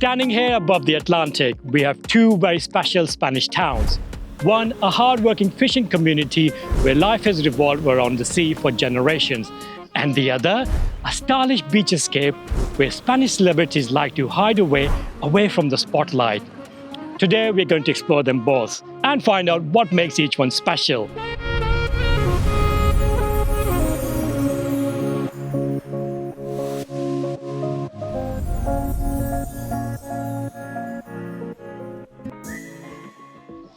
Standing here above the Atlantic, we have two very special Spanish towns. One, a hard-working fishing community where life has revolved around the sea for generations. And the other, a stylish beach escape where Spanish celebrities like to hide away from the spotlight. Today, we're going to explore them both and find out what makes each one special.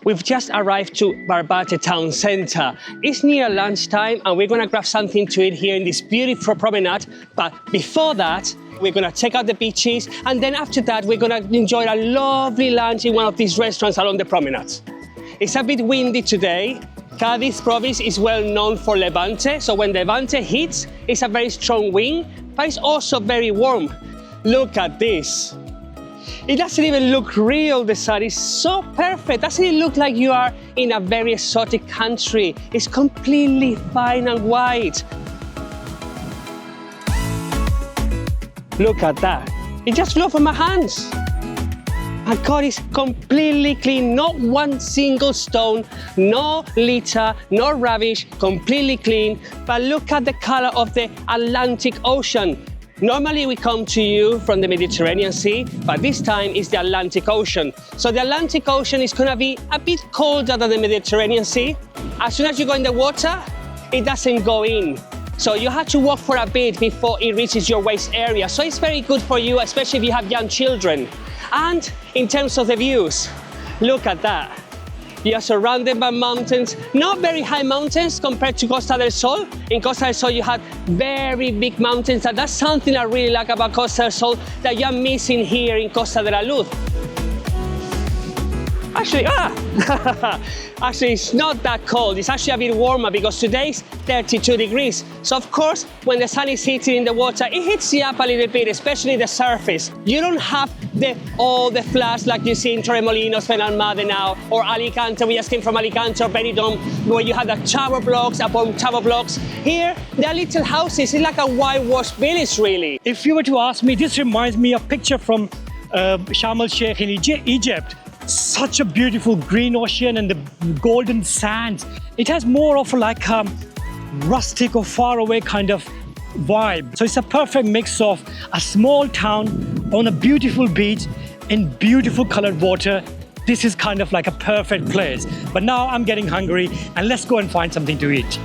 We've just arrived to Barbate town centre. It's near lunchtime and we're gonna grab something to eat here in this beautiful promenade. But before that, we're gonna check out the beaches, and then after that, we're gonna enjoy a lovely lunch in one of these restaurants along the promenade. It's a bit windy today. Cádiz province is well known for Levante, so when Levante hits, it's a very strong wind, but it's also very warm. Look at this. It doesn't even look real, the sun is so perfect. Doesn't it look like you are in a very exotic country? It's completely fine and white. Look at that. It just flew from my hands. My God, it's completely clean. Not one single stone, no litter, no rubbish, completely clean. But look at the color of the Atlantic Ocean. Normally we come to you from the Mediterranean Sea, but this time it's the Atlantic Ocean. So the Atlantic Ocean is gonna be a bit colder than the Mediterranean Sea. As soon as you go in the water, it doesn't go in. So you have to walk for a bit before it reaches your waist area. So it's very good for you, especially if you have young children. And in terms of the views, look at that. You are surrounded by mountains, not very high mountains compared to Costa del Sol. In Costa del Sol, you have very big mountains, and that's something I really like about Costa del Sol that you're missing here in Costa de la Luz. Actually, it's not that cold. It's actually a bit warmer because today's 32 degrees. So of course, when the sun is hitting in the water, it hits you up a little bit, especially the surface. You don't have all the floods like you see in Torremolinos, Benalmádena, or Alicante. We just came from Alicante or Benidorm, where you have the tower blocks upon tower blocks. Here, there are little houses. It's like a whitewashed village, really. If you were to ask me, this reminds me of a picture from Sharm el-Sheikh in Egypt. Such a beautiful green ocean and the golden sands. It has more of like a rustic or faraway kind of vibe. So it's a perfect mix of a small town on a beautiful beach in beautiful colored water. This is kind of like a perfect place. But now I'm getting hungry and let's go and find something to eat.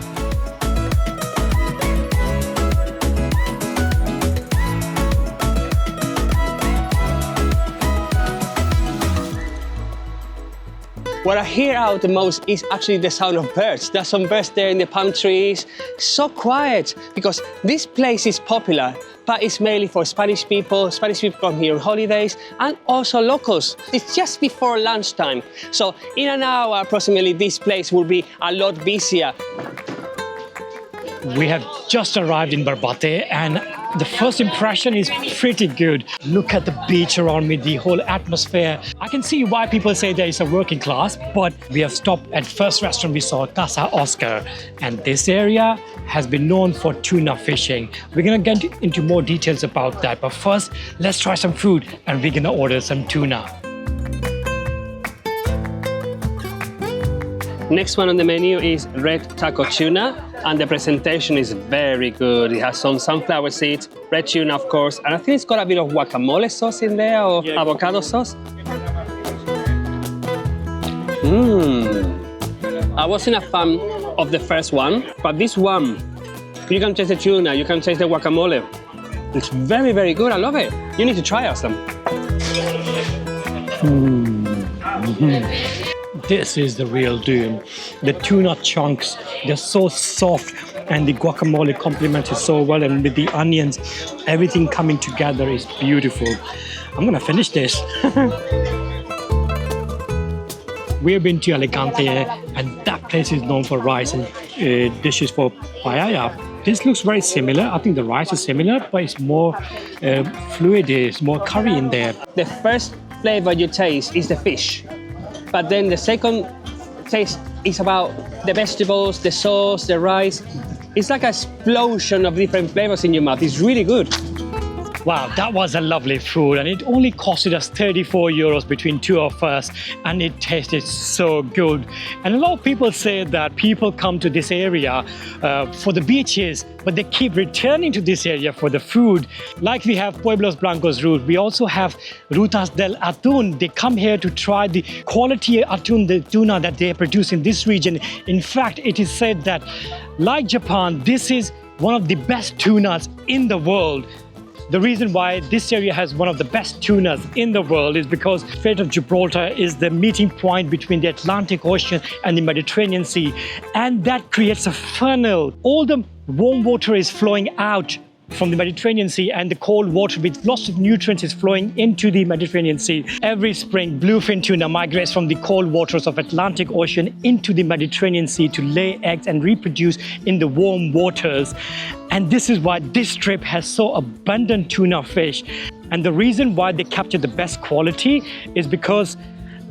What I hear out the most is actually the sound of birds. There's some birds there in the palm trees. So quiet, because this place is popular, but it's mainly for Spanish people. Spanish people come here on holidays, and also locals. It's just before lunchtime. So in an hour, approximately, this place will be a lot busier. We have just arrived in Barbate and the first impression is pretty good. Look at the beach around me, the whole atmosphere. I can see why people say there is a working class, but we have stopped at first restaurant we saw, Casa Oscar. And this area has been known for tuna fishing. We're gonna get into more details about that. But first, let's try some food and we're gonna order some tuna. Next one on the menu is red taco tuna, and the presentation is very good. It has some sunflower seeds, red tuna of course, and I think it's got a bit of guacamole sauce in there, or avocado sauce. I wasn't a fan of the first one, but this one, you can taste the tuna, you can taste the guacamole. It's very, very good, I love it. You need to try out some. This is the real deal. The tuna chunks, they're so soft and the guacamole complements it so well, and with the onions, everything coming together is beautiful. I'm gonna finish this. We've been to Alicante and that place is known for rice and dishes for paella. This looks very similar. I think the rice is similar, but it's more fluid, there's more curry in there. The first flavor you taste is the fish. But then the second taste is about the vegetables, the sauce, the rice. It's like an explosion of different flavors in your mouth. It's really good. Wow, that was a lovely food, and it only costed us 34 euros between two of us, and it tasted so good. And a lot of people say that people come to this area for the beaches, but they keep returning to this area for the food. Like we have Pueblos Blancos route, we also have Rutas del Atún. They come here to try the quality atún, the tuna that they produce in this region. In fact, it is said that, like Japan, this is one of the best tunas in the world. The reason why this area has one of the best tunas in the world is because Strait of Gibraltar is the meeting point between the Atlantic Ocean and the Mediterranean Sea, and that creates a funnel. All the warm water is flowing out from the Mediterranean Sea, and the cold water with lots of nutrients is flowing into the Mediterranean Sea. Every spring, bluefin tuna migrates from the cold waters of Atlantic Ocean into the Mediterranean Sea to lay eggs and reproduce in the warm waters. And this is why this strip has so abundant tuna fish. And the reason why they capture the best quality is because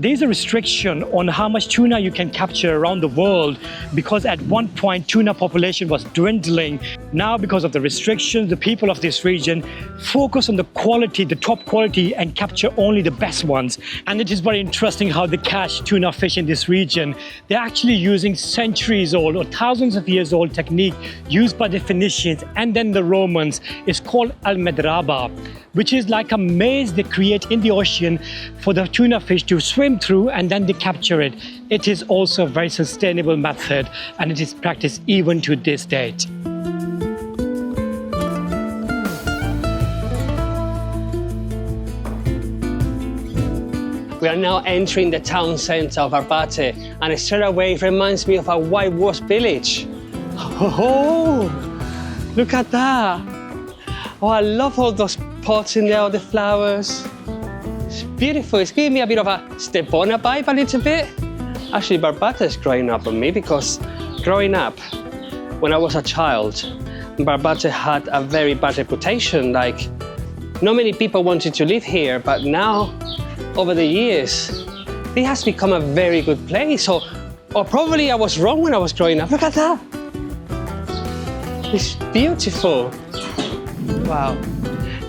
there's a restriction on how much tuna you can capture around the world, because at one point tuna population was dwindling. Now, because of the restrictions, the people of this region focus on the quality, the top quality, and capture only the best ones. And it is very interesting how they catch tuna fish in this region. They're actually using centuries old or thousands of years old technique used by the Phoenicians and then the Romans. It's called almedraba, which is like a maze they create in the ocean for the tuna fish to swim through, and then they capture it. It is also a very sustainable method, and it is practiced even to this date. We are now entering the town centre of Barbate, and it straight away reminds me of a whitewashed village. Oh, look at that. Oh, I love all those pots in there, all the flowers. It's beautiful. It's giving me a bit of a Stepona vibe a little bit. Actually, Barbate is growing up on me, because growing up, when I was a child, Barbate had a very bad reputation. Like, not many people wanted to live here, but now, over the years, it has become a very good place. Or probably I was wrong when I was growing up. Look at that. It's beautiful. Wow.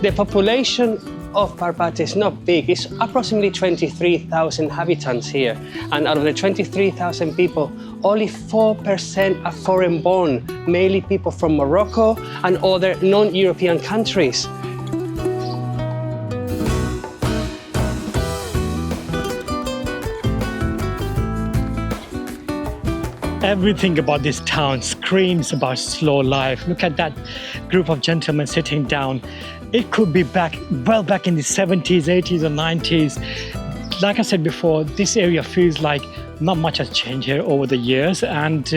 The population of Barbate is not big. It's approximately 23,000 inhabitants here. And out of the 23,000 people, only 4% are foreign born, mainly people from Morocco and other non-European countries. Everything about this town screams about slow life. Look at that group of gentlemen sitting down. It could be back in the 70s, 80s, or 90s. Like I said before, this area feels like not much has changed here over the years. And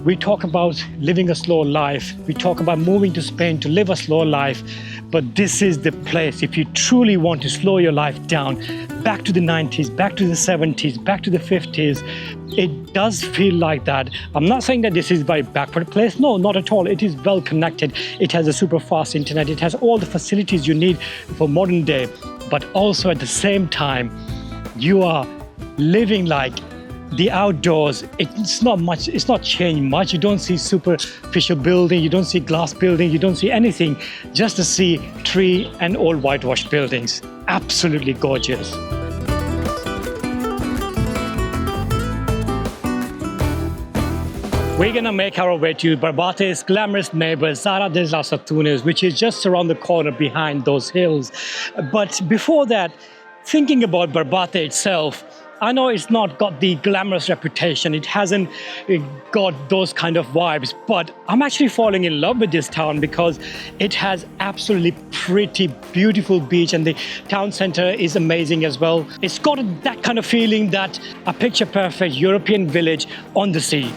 we talk about living a slow life. We talk about moving to Spain to live a slow life. But this is the place, if you truly want to slow your life down, back to the 90s, back to the 70s, back to the 50s, it does feel like that. I'm not saying that this is a very backward place. No, not at all. It is well connected. It has a super fast internet. It has all the facilities you need for modern day. But also at the same time, you are living like the outdoors. It's not changed much. You don't see superficial building, you don't see glass building, you don't see anything. Just to see tree and old whitewashed buildings. Absolutely gorgeous. We're gonna make our way to Barbate's glamorous neighbor, Zara de las Atunes, which is just around the corner behind those hills. But before that, thinking about Barbate itself, I know it's not got the glamorous reputation, it hasn't got those kind of vibes, but I'm actually falling in love with this town because it has absolutely pretty beautiful beach, and the town center is amazing as well. It's got that kind of feeling, that a picture perfect European village on the sea.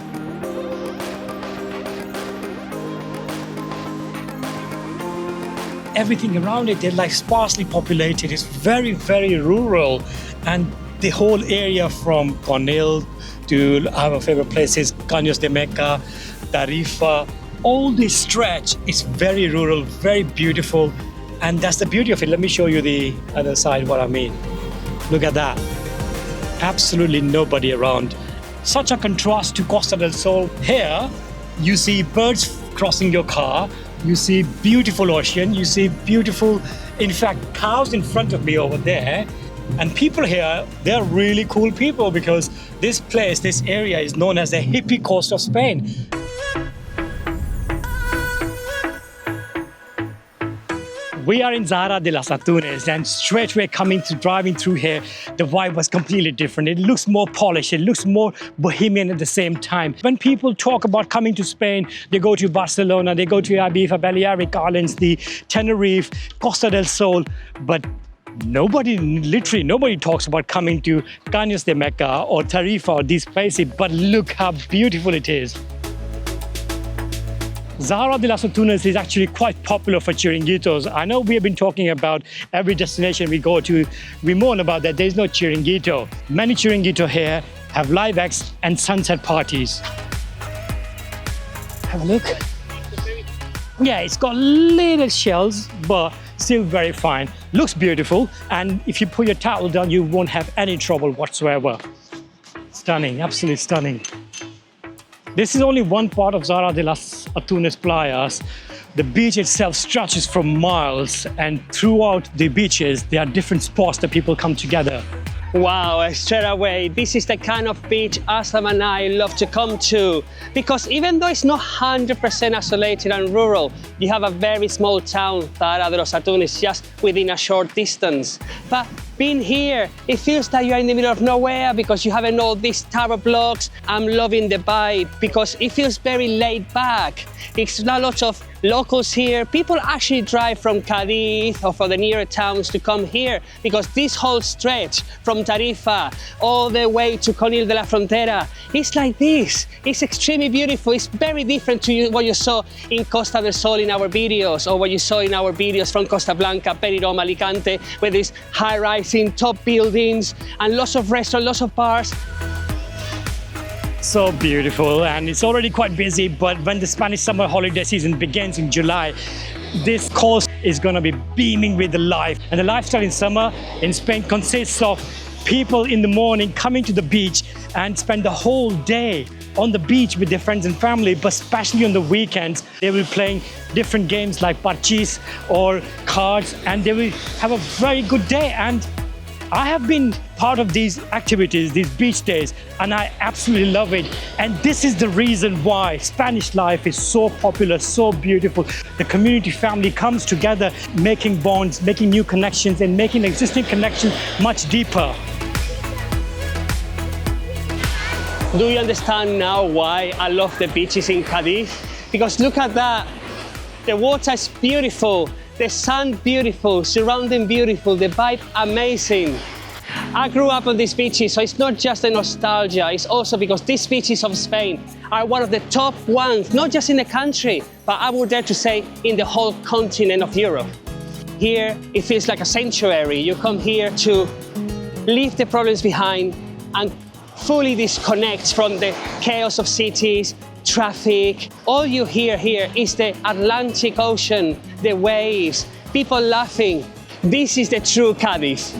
Everything around it, they're like sparsely populated. It's very, very rural, and the whole area from Conil to our favorite places, Caños de Meca, Tarifa, all this stretch is very rural, very beautiful, and that's the beauty of it. Let me show you the other side, what I mean. Look at that. Absolutely nobody around. Such a contrast to Costa del Sol. Here, you see birds crossing your car, You see beautiful ocean, you see beautiful, in fact, cows in front of me over there. And people here, they're really cool people because this place, this area is known as the hippie coast of Spain. We are in Zahra de las Atunes, and straight away driving through here, the vibe was completely different. It looks more polished, it looks more bohemian at the same time. When people talk about coming to Spain, they go to Barcelona, they go to Ibiza, Balearic Islands, the Tenerife, Costa del Sol, but literally nobody talks about coming to Cañas de Mecca or Tarifa or these places, but look how beautiful it is. Zahra de las Atunes is actually quite popular for chiringuitos. I know we have been talking about every destination we go to, we moan about that there's no chiringuito. Many chiringuito here have live acts and sunset parties. Have a look. Yeah, it's got little shells, but still very fine. Looks beautiful, and if you put your towel down, you won't have any trouble whatsoever. Stunning, absolutely stunning. This is only one part of Zahra de las Atunes Playas. The beach itself stretches for miles, and throughout the beaches, there are different spots that people come together. Wow, straight away, this is the kind of beach Aslam and I love to come to. Because even though it's not 100% isolated and rural, you have a very small town, Zahra de los Atunes, just within a short distance. But being here, it feels like you're in the middle of nowhere because you haven't all these tower blocks. I'm loving the vibe because it feels very laid back. It's a lot of locals here. People actually drive from Cadiz or from the nearer towns to come here because this whole stretch from Tarifa all the way to Conil de la Frontera, it's like this. It's extremely beautiful. It's very different to what you saw in Costa del Sol in our videos or what you saw in our videos from Costa Blanca, Benidorm, Alicante, where there's high-rising top buildings and lots of restaurants, lots of bars. So beautiful, and it's already quite busy, but when the Spanish summer holiday season begins in July, this coast is going to be beaming with the life. And the lifestyle in summer in Spain consists of people in the morning coming to the beach and spend the whole day on the beach with their friends and family, but especially on the weekends, they will be playing different games like parchís or cards, and they will have a very good day. And I have been part of these activities, these beach days, and I absolutely love it. And this is the reason why Spanish life is so popular, so beautiful. The community family comes together, making bonds, making new connections, and making existing connections much deeper. Do you understand now why I love the beaches in Cadiz? Because look at that. The water is beautiful, the sun beautiful, surrounding beautiful, the vibe amazing. I grew up on these beaches, so it's not just a nostalgia, it's also because these beaches of Spain are one of the top ones, not just in the country, but I would dare to say in the whole continent of Europe. Here, it feels like a sanctuary. You come here to leave the problems behind and fully disconnect from the chaos of cities, traffic. All you hear here is the Atlantic Ocean, the waves, people laughing. This is the true Cadiz.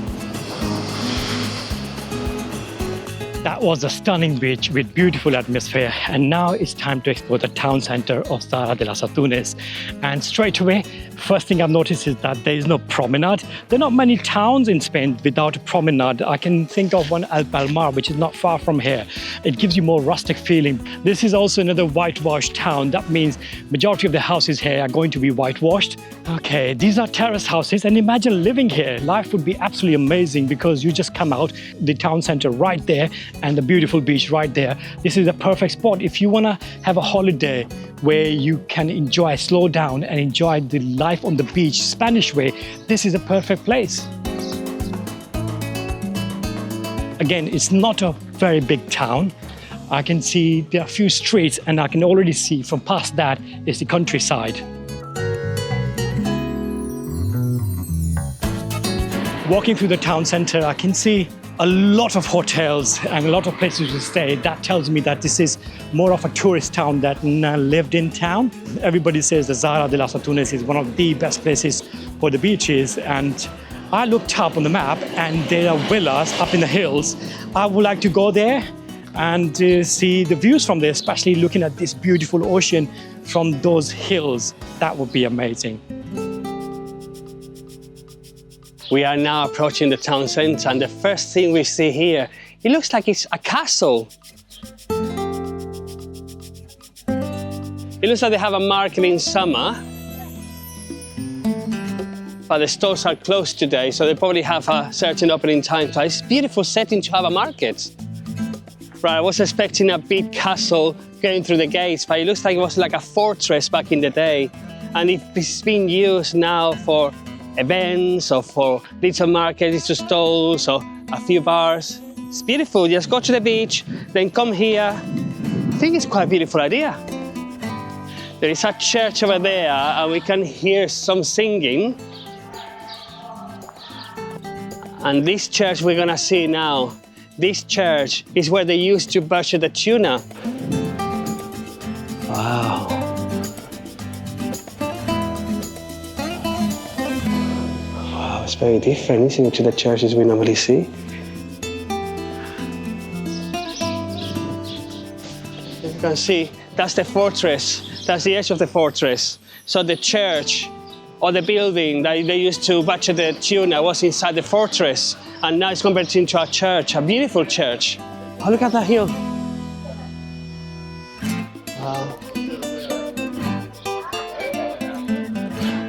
That was a stunning beach with beautiful atmosphere, and now it's time to explore the town center of Zahra de las Atunes. And straight away, first thing I've noticed is that there is no promenade. There are not many towns in Spain without a promenade. I can think of one, El Palmar, which is not far from here. It gives you more rustic feeling. This is also another whitewashed town. That means majority of the houses here are going to be whitewashed. Okay, these are terrace houses, and imagine living here. Life would be absolutely amazing because you just come out, the town center right there, and the beautiful beach right there. This is a perfect spot if you want to have a holiday where you can enjoy, slow down and enjoy the life on the beach, Spanish way. This is a perfect place. Again, it's not a very big town. I can see there are a few streets, and I can already see from past that is the countryside. Walking through the town center, I can see a lot of hotels and a lot of places to stay. That tells me that this is more of a tourist town than a lived-in town. Everybody says that Zahra de las Atunes is one of the best places for the beaches, and I looked up on the map and there are villas up in the hills. I would like to go there and see the views from there, especially looking at this beautiful ocean from those hills. That would be amazing. We are now approaching the town centre, and the first thing we see here, it looks like it's a castle. It looks like they have a market in summer, but the stores are closed today, so they probably have a certain opening time. So it's a beautiful setting to have a market. Right, I was expecting a big castle going through the gates, but it looks like it was like a fortress back in the day. And it's been used now for events or for little markets, little stalls or a few bars. It's beautiful. Just go to the beach, then come here. I think it's quite a beautiful idea. There is a church over there and we can hear some singing. And this church we're gonna see now, this church is where they used to butcher the tuna. Wow. Wow, it's very different, isn't it, to the churches we normally see? You can see, that's the fortress. That's the edge of the fortress. So the church or the building that they used to butcher the tuna was inside the fortress, and now it's converted into a church, a beautiful church. Oh, look at that hill. Wow.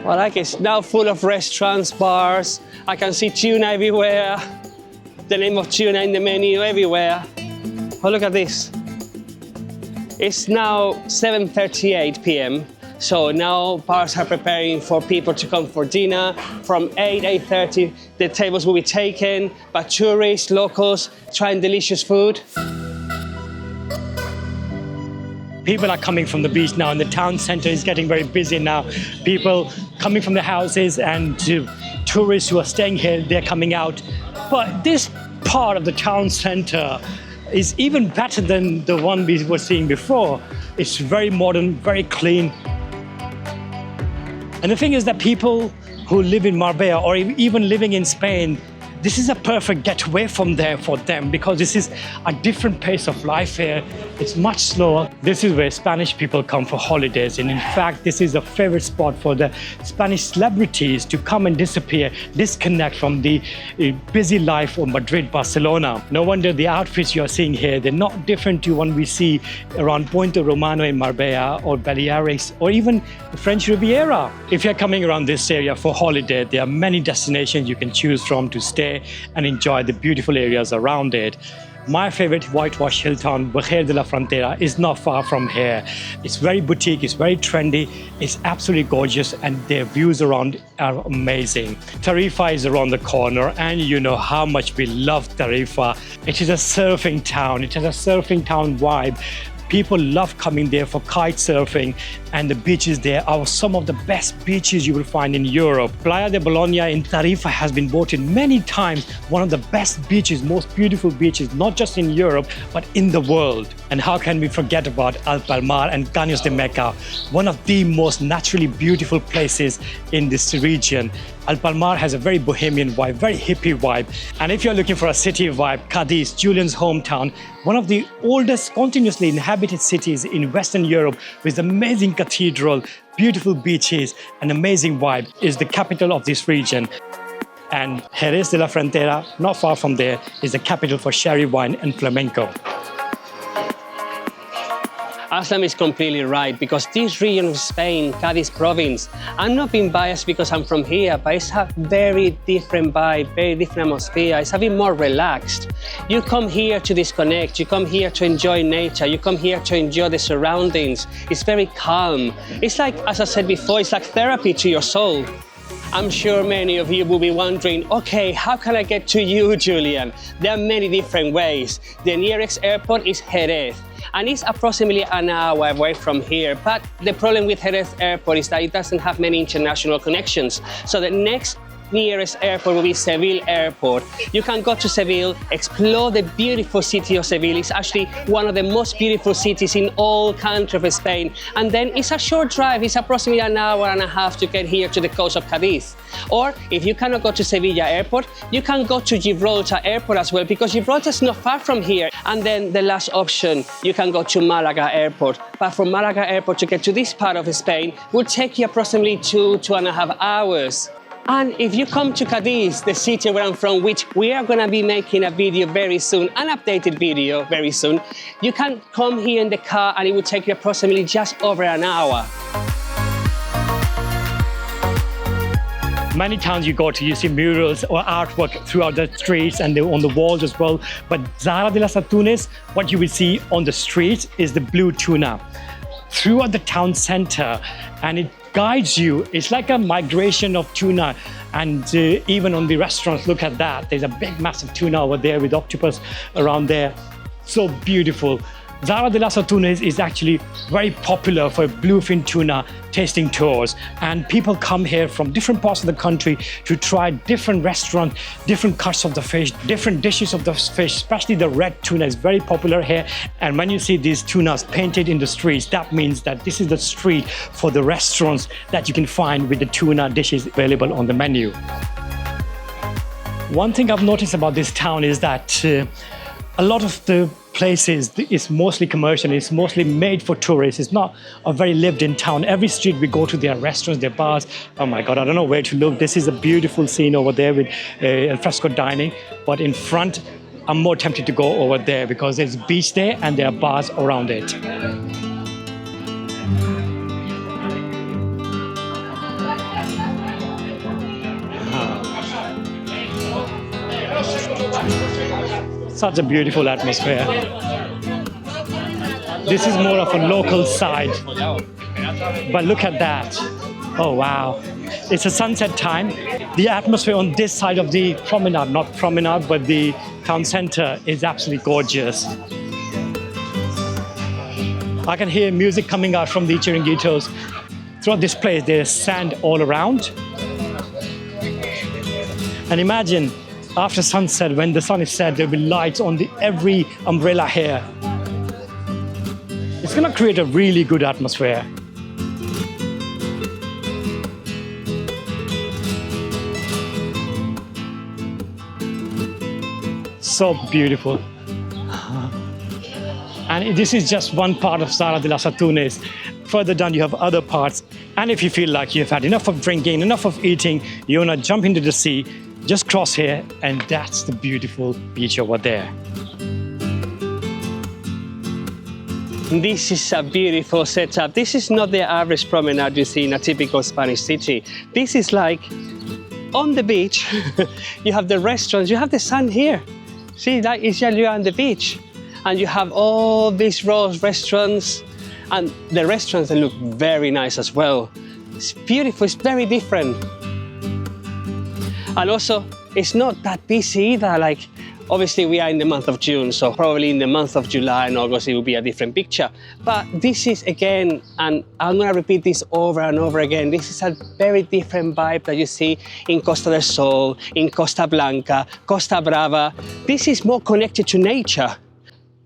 Well, like it's now full of restaurants, bars. I can see tuna everywhere. The name of tuna in the menu everywhere. Oh, look at this. It's now 7:38 p.m. So now bars are preparing for people to come for dinner. From 8:30, the tables will be taken by tourists, locals, trying delicious food. People are coming from the beach now, and the town center is getting very busy now. People coming from the houses, and tourists who are staying here, they're coming out. But this part of the town center is even better than the one we were seeing before. It's very modern, very clean. And the thing is that people who live in Marbella or even living in Spain, this is a perfect getaway from there for them, because this is a different pace of life here. It's much slower. This is where Spanish people come for holidays. And in fact, this is a favorite spot for the Spanish celebrities to come and disappear, disconnect from the busy life of Madrid, Barcelona. No wonder the outfits you're seeing here, they're not different to one we see around Puente Romano in Marbella or Balearics or even the French Riviera. If you're coming around this area for holiday, there are many destinations you can choose from to stay and enjoy the beautiful areas around it. My favorite whitewash hill town, Vejer de la Frontera, is not far from here. It's very boutique, it's very trendy, it's absolutely gorgeous, and their views around are amazing. Tarifa is around the corner, and you know how much we love Tarifa. It is a surfing town, it has a surfing town vibe. People love coming there for kite surfing, and the beaches there are some of the best beaches you will find in Europe. Playa de Bologna in Tarifa has been voted many times one of the best beaches, most beautiful beaches, not just in Europe, but in the world. And how can we forget about El Palmar and Caños de Meca, one of the most naturally beautiful places in this region. El Palmar has a very bohemian vibe, very hippie vibe. And if you're looking for a city vibe, Cadiz, Julian's hometown, one of the oldest continuously inhabited cities in Western Europe with amazing cathedral, beautiful beaches, and amazing vibe, is the capital of this region. And Jerez de la Frontera, not far from there, is the capital for sherry wine and flamenco. Aslam is completely right, because this region of Spain, Cadiz province, I'm not being biased because I'm from here, but it's a very different vibe, very different atmosphere. It's a bit more relaxed. You come here to disconnect, you come here to enjoy nature, you come here to enjoy the surroundings. It's very calm. It's like, as I said before, it's like therapy to your soul. I'm sure many of you will be wondering, okay, how can I get to you, Julian? There are many different ways. The nearest airport is Jerez, and it's approximately an hour away from here. But the problem with Jerez Airport is that it doesn't have many international connections. So the next nearest airport will be Seville Airport. You can go to Seville, explore the beautiful city of Seville. It's actually one of the most beautiful cities in all country of Spain. And then it's a short drive. It's approximately an hour and a half to get here to the coast of Cadiz. Or if you cannot go to Sevilla Airport, you can go to Gibraltar Airport as well, because Gibraltar is not far from here. And then the last option, you can go to Malaga Airport. But from Malaga Airport to get to this part of Spain will take you approximately 2.5 hours. And if you come to Cadiz, the city where I'm from, which we are going to be making a video very soon, an updated video very soon, you can come here in the car and it will take you approximately just over an hour. Many towns you go to, you see murals or artwork throughout the streets and on the walls as well. But Zara de las Atunes, what you will see on the streets is the blue tuna throughout the town center, and it guides you. It's like a migration of tuna. And even on the restaurants, look at that. There's a big, massive tuna over there with octopus around there. So beautiful. Zara de las Atunes is actually very popular for bluefin tuna tasting tours, and people come here from different parts of the country to try different restaurants, different cuts of the fish, different dishes of the fish, especially the red tuna is very popular here. And when you see these tunas painted in the streets, that means that this is the street for the restaurants that you can find with the tuna dishes available on the menu. One thing I've noticed about this town is that a lot of the places is mostly commercial, it's mostly made for tourists. It's not a very lived-in town. Every street we go to, there are restaurants, there are bars. Oh my God, I don't know where to look. This is a beautiful scene over there with al fresco dining. But in front, I'm more tempted to go over there because there's a beach there and there are bars around it. Such a beautiful atmosphere. This is more of a local side, but look at that. Oh wow. It's a sunset time. The atmosphere on this side of the promenade, not promenade, but the town center is absolutely gorgeous. I can hear music coming out from the chiringuitos. Throughout this place, there's sand all around. And imagine, after sunset, when the sun is set, there'll be lights on every umbrella here. It's gonna create a really good atmosphere. So beautiful. And this is just one part of Zara de las Atunes. Further down, you have other parts. And if you feel like you've had enough of drinking, enough of eating, you wanna jump into the sea, just cross here, and that's the beautiful beach over there. This is a beautiful setup. This is not the average promenade you see in a typical Spanish city. This is like on the beach. You have the restaurants, you have the sun here. See, that is you're on the beach. And you have all these rows, restaurants, and the restaurants, they look very nice as well. It's beautiful, it's very different. And also, it's not that busy either. Like, obviously we are in the month of June, so probably in the month of July and August it will be a different picture. But this is, again, and I'm gonna repeat this over and over again, this is a very different vibe that you see in Costa del Sol, in Costa Blanca, Costa Brava. This is more connected to nature.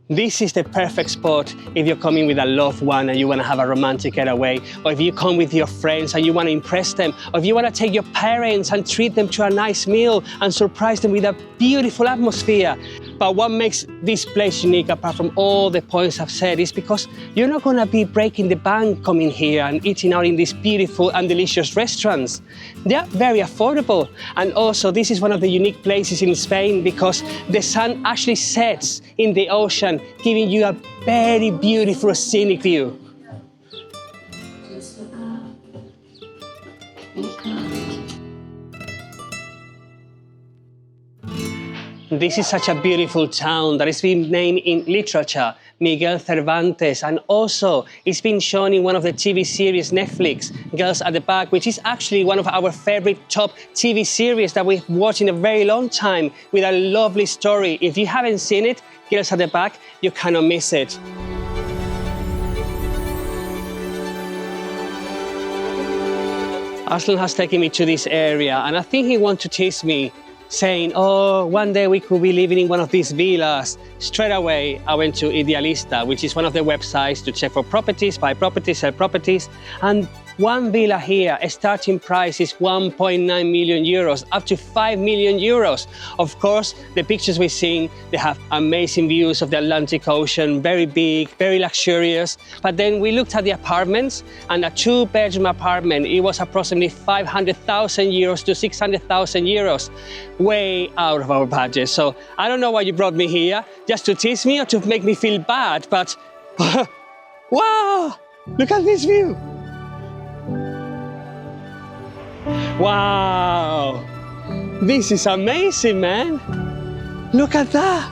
This is the perfect spot if you're coming with a loved one and you want to have a romantic getaway, or if you come with your friends and you want to impress them, or if you want to take your parents and treat them to a nice meal and surprise them with a beautiful atmosphere. But what makes this place unique, apart from all the points I've said, is because you're not going to be breaking the bank coming here and eating out in these beautiful and delicious restaurants. They're very affordable. And also, this is one of the unique places in Spain because the sun actually sets in the ocean, giving you a very beautiful scenic view. This is such a beautiful town that has been named in literature, Miguel Cervantes, and also it's been shown in one of the TV series Netflix, Girls at the Back, which is actually one of our favorite top TV series that we've watched in a very long time with a lovely story. If you haven't seen it, Girls at the Back, you cannot miss it. Aslan has taken me to this area, and I think he wants to tease me, saying, oh, one day we could be living in one of these villas. Straight away, I went to Idealista, which is one of the websites to check for properties, buy properties, sell properties. And one villa here, a starting price is 1.9 million euros, up to 5 million euros. Of course, the pictures we've seen, they have amazing views of the Atlantic Ocean, very big, very luxurious. But then we looked at the apartments, and a 2-bedroom apartment, it was approximately 500,000 euros to 600,000 euros, way out of our budget. So I don't know why you brought me here, just to tease me or to make me feel bad, but wow, look at this view. Wow, this is amazing, man. Look at that.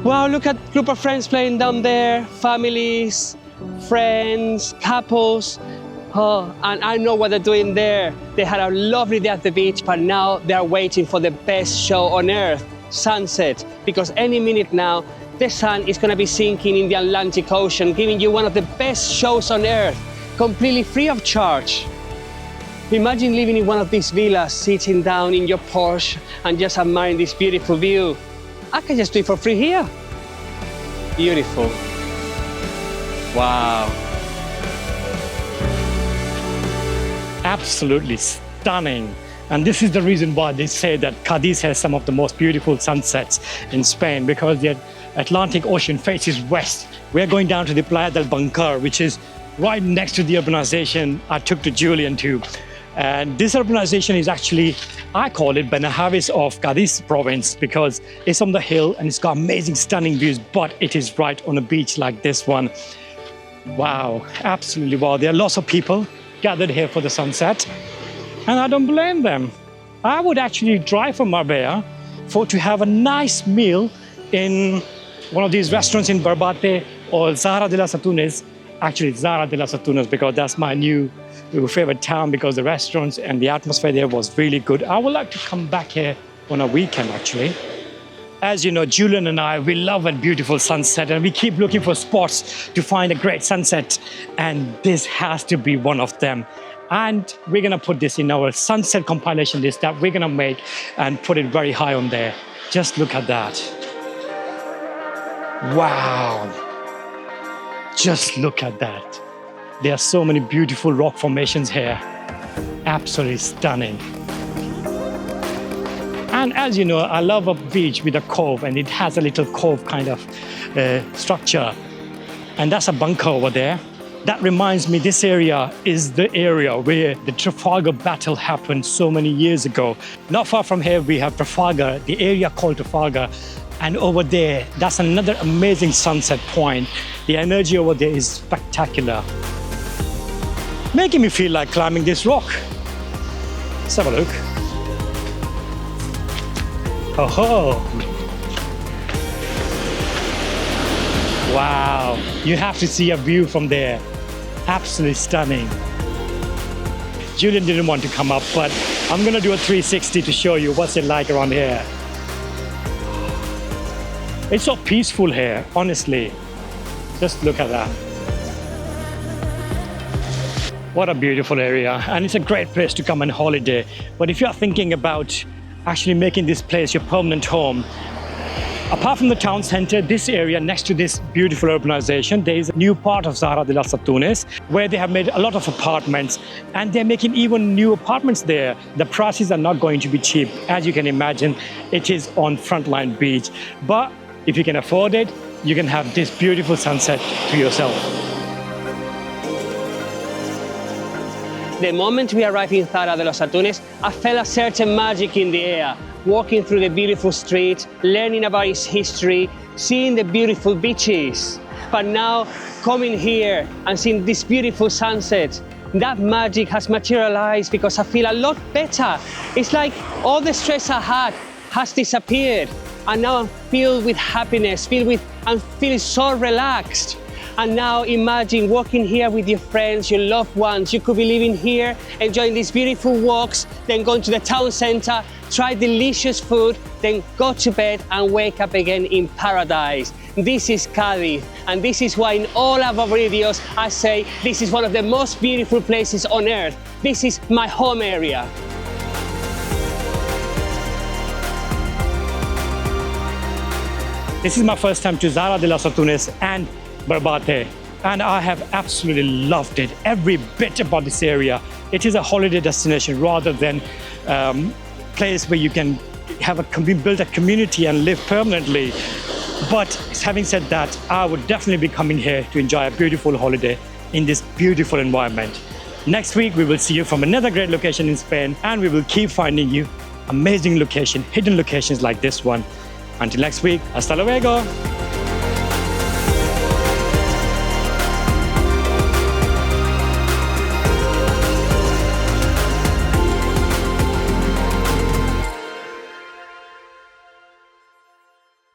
Wow, look at group of friends playing down there, families, friends, couples. Oh, and I know what they're doing there. They had a lovely day at the beach, but now they're waiting for the best show on earth, sunset, because any minute now, the sun is gonna be sinking in the Atlantic Ocean, giving you one of the best shows on earth, completely free of charge. Imagine living in one of these villas, sitting down in your Porsche and just admiring this beautiful view. I can just do it for free here. Beautiful. Wow. Absolutely stunning. And this is the reason why they say that Cadiz has some of the most beautiful sunsets in Spain, because the Atlantic Ocean faces west. We're going down to the Playa del Bancar, which is right next to the urbanization I took to Julian to. And this urbanization is actually, I call it Benahavis of Cadiz province, because it's on the hill and it's got amazing, stunning views, but it is right on a beach like this one. Wow, absolutely wow. There are lots of people gathered here for the sunset, and I don't blame them. I would actually drive from Marbella to have a nice meal in one of these restaurants in Barbate or Zahra de las Atunes. Actually, Zahra de las Atunes, because that's my new favorite town, because the restaurants and the atmosphere there was really good. I would like to come back here on a weekend, actually. As you know, Julian and I, we love a beautiful sunset, and we keep looking for spots to find a great sunset, and this has to be one of them. And we're gonna put this in our sunset compilation list that we're gonna make and put it very high on there. Just look at that. Wow. Just look at that. There are so many beautiful rock formations here. Absolutely stunning. And as you know, I love a beach with a cove, and it has a little cove kind of structure. And that's a bunker over there. That reminds me, this area is the area where the Trafalgar battle happened so many years ago. Not far from here, we have Trafalgar, the area called Trafalgar. And over there, that's another amazing sunset point. The energy over there is spectacular. Making me feel like climbing this rock. Let's have a look. Oh, wow, you have to see a view from there. Absolutely stunning. Julian didn't want to come up, but I'm gonna do a 360 to show you what's it like around here. It's so peaceful here, honestly. Just look at that. What a beautiful area, and it's a great place to come on holiday. But if you're thinking about actually making this place your permanent home, apart from the town center, this area next to this beautiful urbanization, there is a new part of Zahra de las Atunes where they have made a lot of apartments, and they're making even new apartments there. The prices are not going to be cheap. As you can imagine, it is on Frontline Beach. But if you can afford it, you can have this beautiful sunset to yourself. The moment we arrived in Zahra de los Atunes, I felt a certain magic in the air. Walking through the beautiful streets, learning about its history, seeing the beautiful beaches. But now, coming here and seeing this beautiful sunset, that magic has materialized because I feel a lot better. It's like all the stress I had has disappeared. And now I'm filled with happiness, I'm feeling so relaxed. And now imagine walking here with your friends, your loved ones. You could be living here, enjoying these beautiful walks, then going to the town centre, try delicious food, then go to bed and wake up again in paradise. This is Cádiz, and this is why in all of our videos I say this is one of the most beautiful places on earth. This is my home area. This is my first time to Zara de las Fortunas and Barbate, and I have absolutely loved it, every bit about this area. It is a holiday destination rather than place where you can build a community and live permanently. But having said that, I would definitely be coming here to enjoy a beautiful holiday in this beautiful environment. Next week, we will see you from another great location in Spain, and we will keep finding you amazing hidden locations like this one. Until next week, hasta luego.